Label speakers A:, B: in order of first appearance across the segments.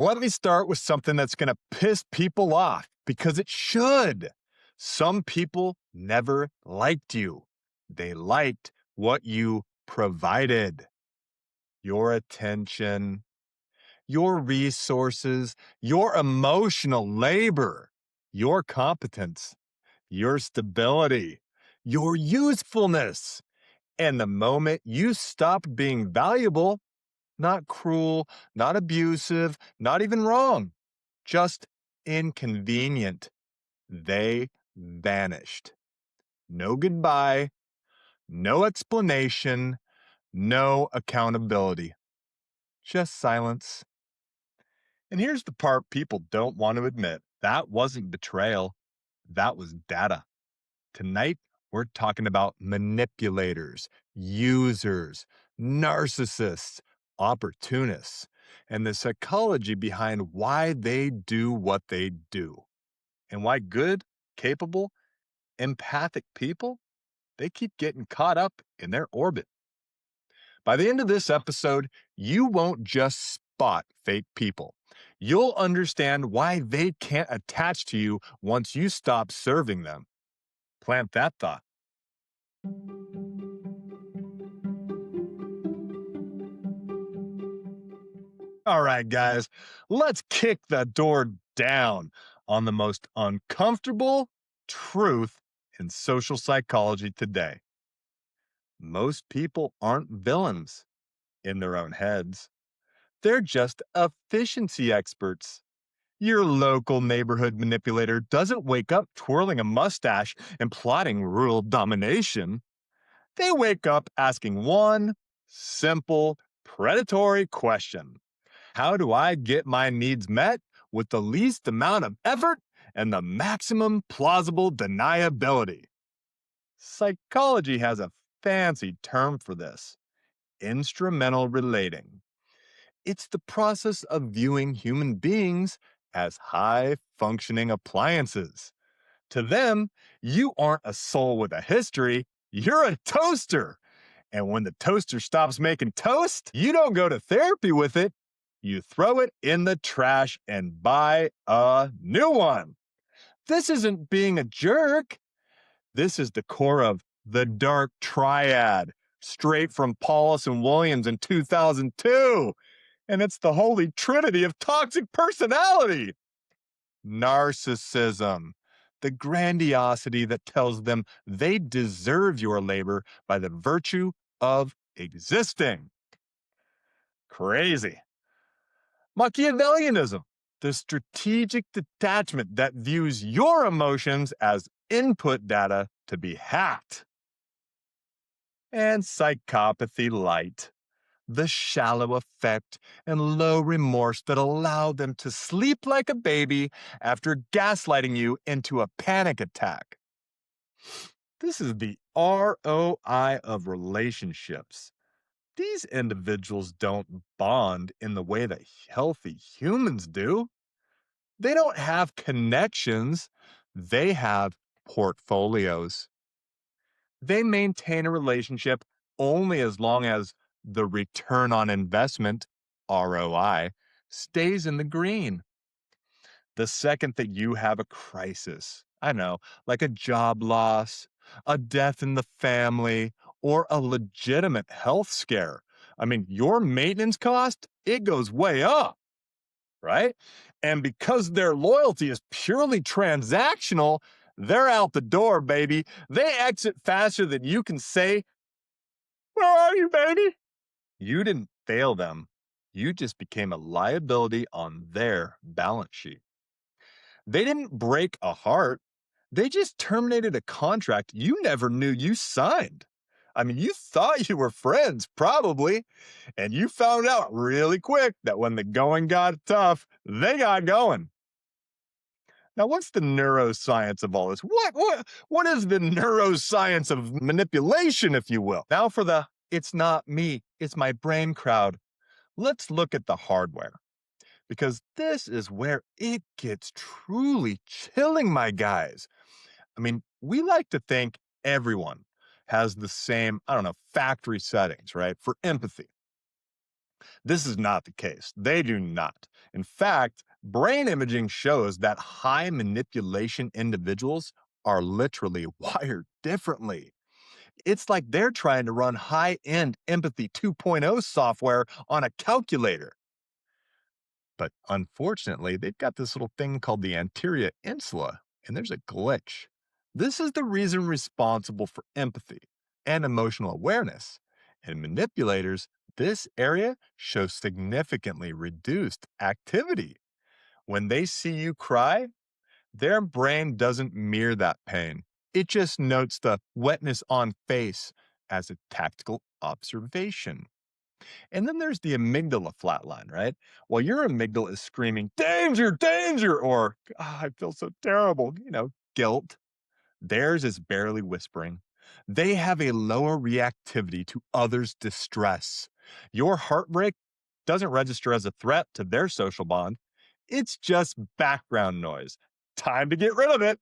A: Let me start with something that's going to piss people off because it should. Some people never liked you. They liked what you provided. Your attention, your resources, your emotional labor, your competence, your stability, your usefulness. And the moment you stopped being valuable, not cruel, not abusive, not even wrong, just inconvenient, they vanished. No goodbye, no explanation, no accountability, just silence. And here's the part people don't want to admit. That wasn't betrayal. That was data. Tonight, we're talking about manipulators, users, narcissists, opportunists, and the psychology behind why they do what they do. And why good, capable, empathic people, they keep getting caught up in their orbit. By the end of this episode, you won't just spot fake people. You'll understand why they can't attach to you once you stop serving them. Plant that thought. All right, guys, let's kick the door down on the most uncomfortable truth in social psychology today. Most people aren't villains in their own heads. They're just efficiency experts. Your local neighborhood manipulator doesn't wake up twirling a mustache and plotting rural domination. They wake up asking one simple, predatory question. How do I get my needs met with the least amount of effort and the maximum plausible deniability? Psychology has a fancy term for this: instrumental relating. It's the process of viewing human beings as high-functioning appliances. To them, you aren't a soul with a history, you're a toaster. And when the toaster stops making toast, you don't go to therapy with it. You throw it in the trash and buy a new one. This isn't being a jerk. This is the core of the Dark Triad, straight from Paulus and Williams in 2002. And it's the holy trinity of toxic personality. Narcissism, the grandiosity that tells them they deserve your labor by the virtue of existing. Crazy. Machiavellianism, the strategic detachment that views your emotions as input data to be hacked. And psychopathy light, the shallow affect and low remorse that allow them to sleep like a baby after gaslighting you into a panic attack. This is the ROI of relationships. These individuals don't bond in the way that healthy humans do. They don't have connections. They have portfolios. They maintain a relationship only as long as the return on investment, ROI, stays in the green. The second that you have a crisis, I know, like a job loss, a death in the family, or a legitimate health scare, I mean, your maintenance cost, it goes way up, right? And because their loyalty is purely transactional, they're out the door, baby. They exit faster than you can say, "Where are you, baby?" You didn't fail them. You just became a liability on their balance sheet. They didn't break a heart. They just terminated a contract you never knew you signed. I mean, you thought you were friends, probably, and you found out really quick that when the going got tough, they got going. Now, what's the neuroscience of all this? What is the neuroscience of manipulation, if you will? Now for the "it's not me, it's my brain" crowd. Let's look at the hardware, because this is where it gets truly chilling, my guys. I mean, we like to think everyone has the same, I don't know, factory settings, right, for empathy. This is not the case. They do not. In fact, brain imaging shows that high manipulation individuals are literally wired differently. It's like they're trying to run high end empathy 2.0 software on a calculator. But unfortunately, they've got this little thing called the anterior insula, and there's a glitch. This is the reason responsible for empathy and emotional awareness. In manipulators, this area shows significantly reduced activity. When they see you cry, their brain doesn't mirror that pain. It just notes the wetness on face as a tactical observation. And then there's the amygdala flatline, right? While your amygdala is screaming, danger, danger, or I feel so terrible, guilt, theirs is barely whispering. They have a lower reactivity to others' distress. Your heartbreak doesn't register as a threat to their social bond. It's just background noise. Time to get rid of it.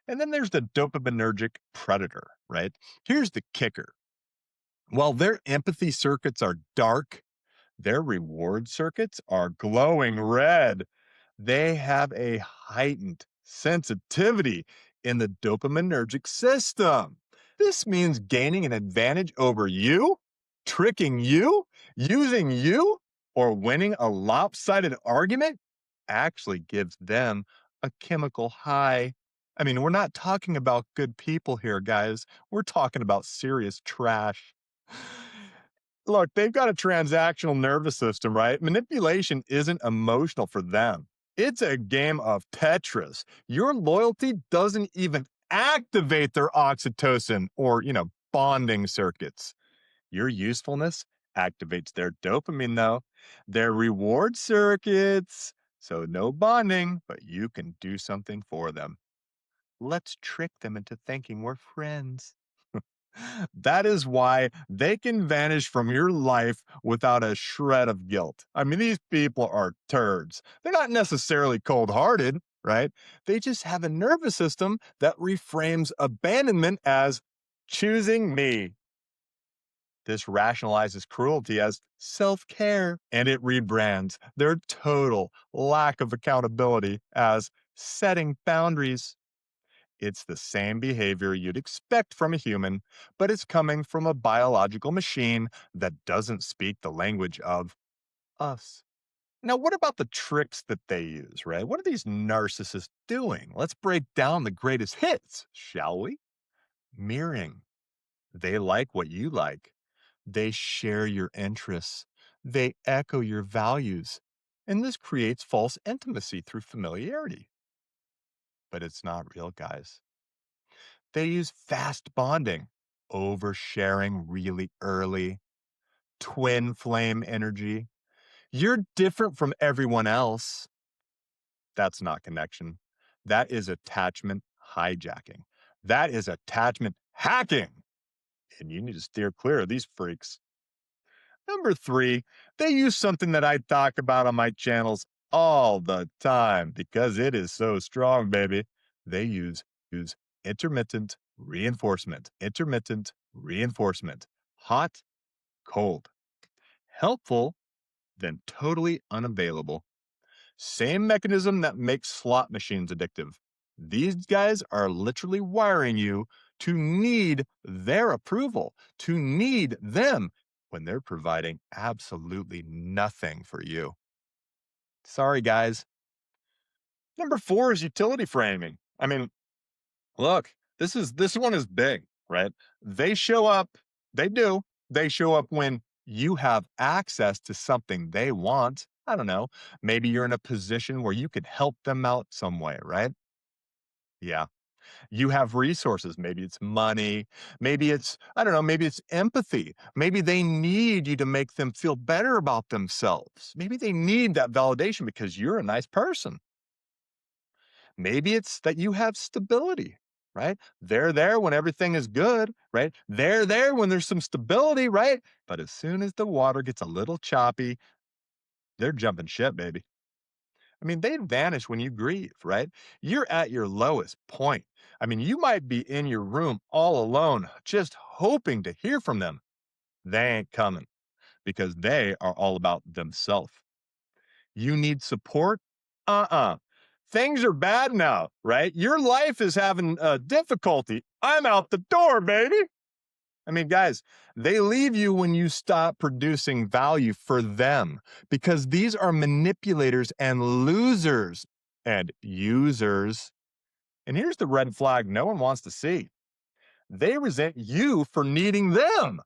A: And then there's the dopaminergic predator, right? Here's the kicker. While their empathy circuits are dark, their reward circuits are glowing red. They have a heightened sensitivity in the dopaminergic system. This means gaining an advantage over you, tricking you, using you, or winning a lopsided argument actually gives them a chemical high. I mean, we're not talking about good people here, guys. We're talking about serious trash. Look, they've got a transactional nervous system, right? Manipulation isn't emotional for them. It's a game of Tetris. Your loyalty doesn't even activate their oxytocin or, bonding circuits. Your usefulness activates their dopamine, though, their reward circuits. So no bonding, but you can do something for them. Let's trick them into thinking we're friends. That is why they can vanish from your life without a shred of guilt. I mean, these people are turds. They're not necessarily cold hearted, right? They just have a nervous system that reframes abandonment as choosing me. This rationalizes cruelty as self care, and it rebrands their total lack of accountability as setting boundaries. It's the same behavior you'd expect from a human, but it's coming from a biological machine that doesn't speak the language of us. Now, what about the tricks that they use, right? What are these narcissists doing? Let's break down the greatest hits, shall we? Mirroring. They like what you like. They share your interests. They echo your values. And this creates false intimacy through familiarity. But it's not real, guys. They use fast bonding, oversharing really early, twin flame energy. You're different from everyone else. That's not connection. That is attachment hijacking. That is attachment hacking. And you need to steer clear of these freaks. Number three, they use something that I talk about on my channels all the time because it is so strong, baby. They use intermittent reinforcement. Intermittent reinforcement. Hot, cold. Helpful, then totally unavailable. Same mechanism that makes slot machines addictive. These guys are literally wiring you to need their approval, to need them when they're providing absolutely nothing for you. Sorry, guys. Number four is utility framing. I mean, look, this one is big, right? They show up, they do. They show up when you have access to something they want. I don't know. Maybe you're in a position where you could help them out some way, right? Yeah. You have resources. Maybe it's money. Maybe it's, I don't know, maybe it's empathy. Maybe they need you to make them feel better about themselves. Maybe they need that validation because you're a nice person. Maybe it's that you have stability, right? They're there when everything is good, right? They're there when there's some stability, right? But as soon as the water gets a little choppy, they're jumping ship, baby. I mean, they vanish when you grieve, right? You're at your lowest point. I mean, you might be in your room all alone, just hoping to hear from them. They ain't coming. because they are all about themselves. You need support? Uh-uh. Things are bad now, right? Your life is having difficulty. I'm out the door, baby. I mean, guys, they leave you when you stop producing value for them because these are manipulators and losers and users. And here's the red flag no one wants to see. They resent you for needing them.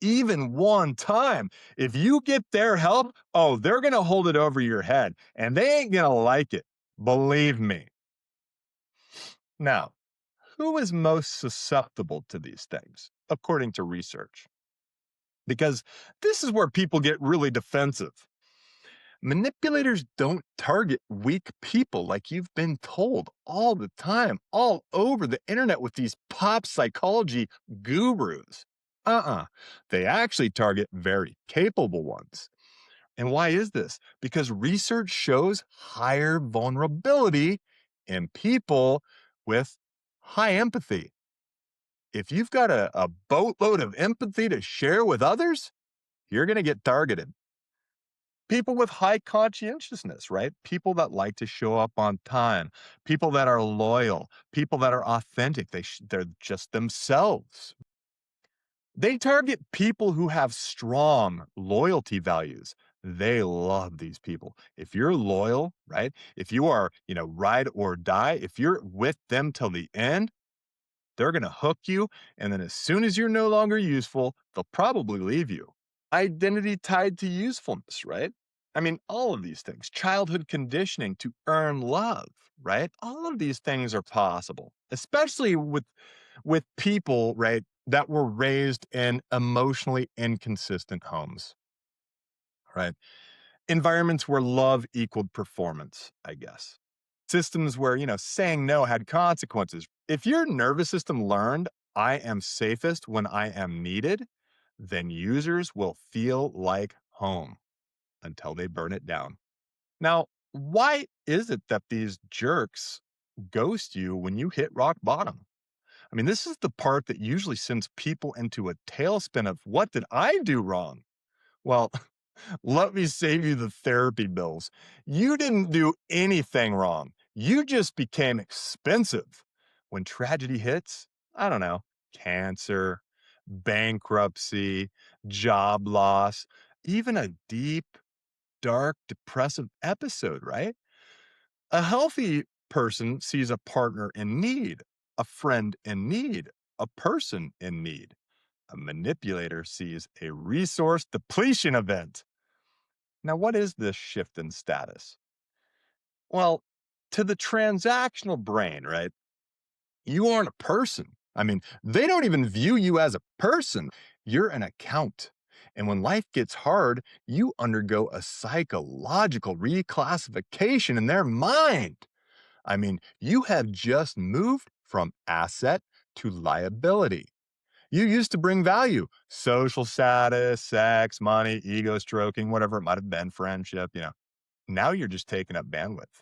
A: Even one time. If you get their help, oh, they're going to hold it over your head and they ain't going to like it. Believe me. Now, who is most susceptible to these things, according to research? Because this is where people get really defensive. Manipulators don't target weak people like you've been told all the time, all over the internet with these pop psychology gurus. They actually target very capable ones. And why is this? Because research shows higher vulnerability in people with high empathy. If you've got a boatload of empathy to share with others, you're going to get targeted. People with high conscientiousness, right? People that like to show up on time, people that are loyal, people that are authentic. They're just themselves. They target people who have strong loyalty values. They love these people. If you're loyal, right? If you are, ride or die, if you're with them till the end, they're going to hook you. And then as soon as you're no longer useful, they'll probably leave you. Identity tied to usefulness, right? I mean, all of these things, childhood conditioning to earn love, right? All of these things are possible, especially with people, right, that were raised in emotionally inconsistent homes, right? Environments where love equaled performance, I guess. Systems where, saying no had consequences. If your nervous system learned, I am safest when I am needed, then users will feel like home until they burn it down. Now, why is it that these jerks ghost you when you hit rock bottom? I mean, this is the part that usually sends people into a tailspin of what did I do wrong? Well, let me save you the therapy bills. You didn't do anything wrong. You just became expensive. When tragedy hits, I don't know, cancer, bankruptcy, job loss, even a deep, dark, depressive episode, right? A healthy person sees a partner in need, a friend in need, a person in need. A manipulator sees a resource depletion event. Now, what is this shift in status? Well, to the transactional brain, right? You aren't a person. I mean, they don't even view you as a person. You're an account. And when life gets hard, you undergo a psychological reclassification in their mind. I mean, you have just moved from asset to liability. You used to bring value, social status, sex, money, ego stroking, whatever it might have been, friendship. Now you're just taking up bandwidth.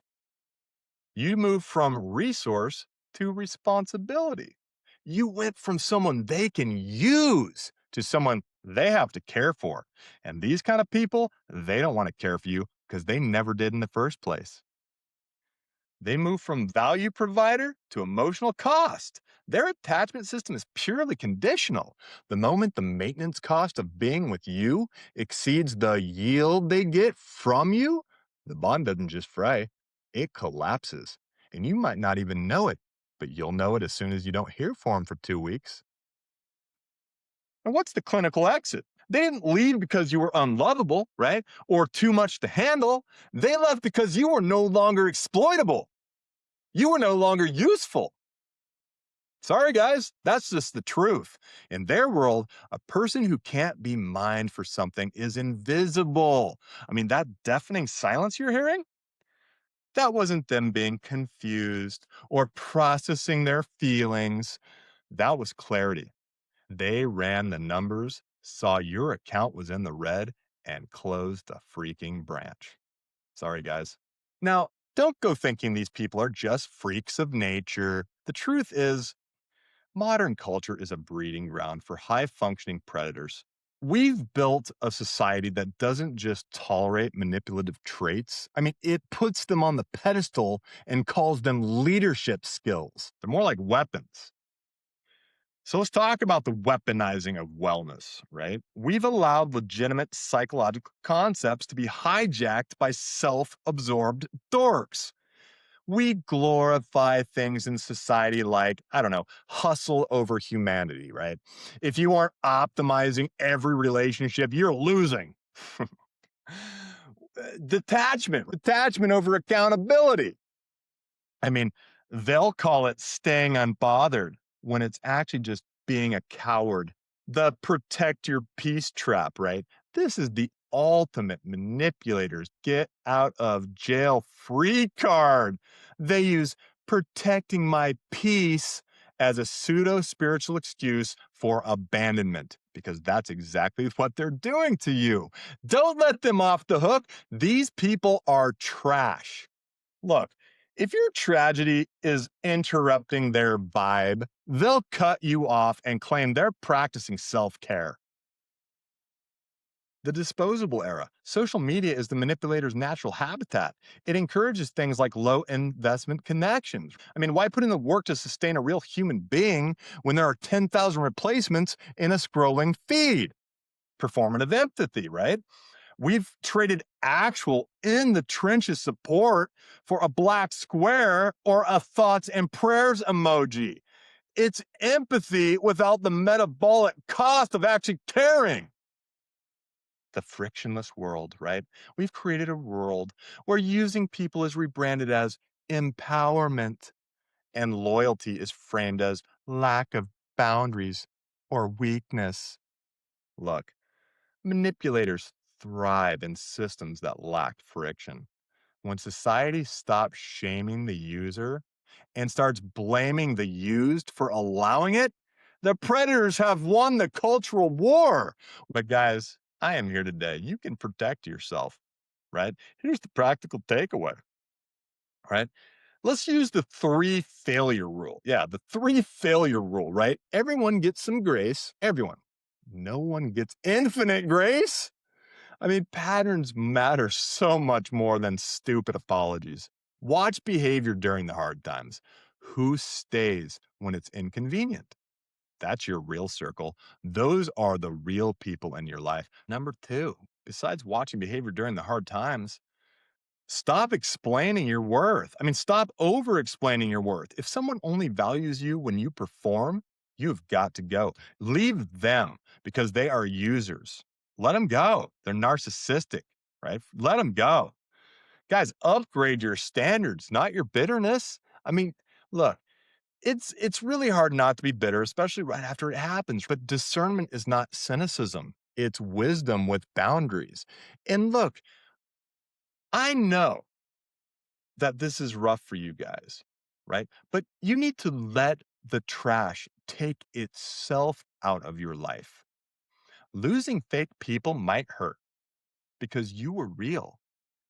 A: You move from resource to responsibility. You went from someone they can use to someone they have to care for. And these kind of people, they don't want to care for you because they never did in the first place. They move from value provider to emotional cost. Their attachment system is purely conditional. The moment the maintenance cost of being with you exceeds the yield they get from you, the bond doesn't just fray, it collapses. And you might not even know it, but you'll know it as soon as you don't hear from them for 2 weeks. And what's the clinical exit? They didn't leave because you were unlovable, right? Or too much to handle. They left because you were no longer exploitable. You were no longer useful. Sorry, guys, that's just the truth. In their world, a person who can't be mined for something is invisible. I mean, that deafening silence you're hearing? That wasn't them being confused or processing their feelings. That was clarity. They ran the numbers, saw your account was in the red, and closed the freaking branch. Sorry, guys. Now, don't go thinking these people are just freaks of nature. The truth is, modern culture is a breeding ground for high functioning predators. We've built a society that doesn't just tolerate manipulative traits. I mean, it puts them on the pedestal and calls them leadership skills. They're more like weapons. So let's talk about the weaponizing of wellness, right? We've allowed legitimate psychological concepts to be hijacked by self absorbed dorks. We glorify things in society like, I don't know, hustle over humanity, right? If you aren't optimizing every relationship, you're losing. Detachment over accountability. I mean, they'll call it staying unbothered when it's actually just being a coward. The protect your peace trap, right? This is the ultimate manipulators get out of jail free card. They use protecting my peace as a pseudo spiritual excuse for abandonment because that's exactly what they're doing to you. Don't let them off the hook. These people are trash. Look, if your tragedy is interrupting their vibe, they'll cut you off and claim they're practicing self care. The disposable era. Social media is the manipulator's natural habitat. It encourages things like low investment connections. I mean, why put in the work to sustain a real human being when there are 10,000 replacements in a scrolling feed? Performative empathy, right? We've traded actual in the trenches support for a black square or a thoughts and prayers emoji. It's empathy without the metabolic cost of actually caring. The frictionless world, right? We've created a world where using people is rebranded as empowerment and loyalty is framed as lack of boundaries or weakness. Look, manipulators thrive in systems that lack friction. When society stops shaming the user and starts blaming the used for allowing it, the predators have won the cultural war. But guys, I am here today. You can protect yourself, right? Here's the practical takeaway, right? Let's use the three failure rule. Yeah, the three failure rule, right? Everyone gets some grace. Everyone. No one gets infinite grace. I mean, patterns matter so much more than stupid apologies. Watch behavior during the hard times. Who stays when it's inconvenient? That's your real circle. Those are the real people in your life. Number two, besides watching behavior during the hard times, stop explaining your worth. I mean, stop over explaining your worth. If someone only values you when you perform, you've got to go. Leave them because they are users. Let them go. They're narcissistic, right? Let them go. Guys, upgrade your standards, not your bitterness. I mean, look, it's really hard not to be bitter, especially right after it happens. But discernment is not cynicism. It's wisdom with boundaries. And look, I know that this is rough for you guys, right? But you need to let the trash take itself out of your life. Losing fake people might hurt because you were real.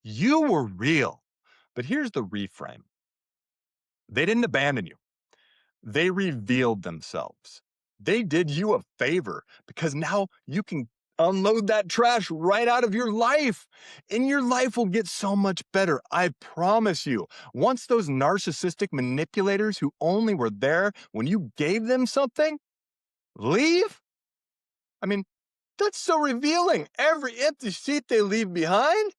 A: You were real. But here's the reframe. They didn't abandon you. They revealed themselves. They did you a favor because now you can unload that trash right out of your life. And your life will get so much better. I promise you. Once those narcissistic manipulators who only were there when you gave them something leave, I mean, that's so revealing. Every empty seat they leave behind.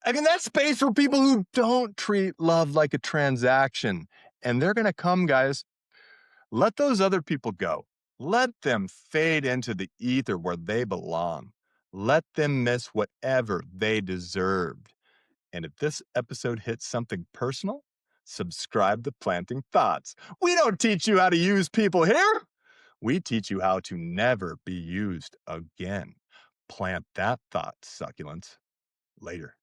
A: I mean, that's space for people who don't treat love like a transaction. And they're going to come, guys. Let those other people go. Let them fade into the ether where they belong. Let them miss whatever they deserved. And if this episode hits something personal, subscribe to Planting Thoughts. We don't teach you how to use people here. We teach you how to never be used again. Plant that thought, succulents. Later.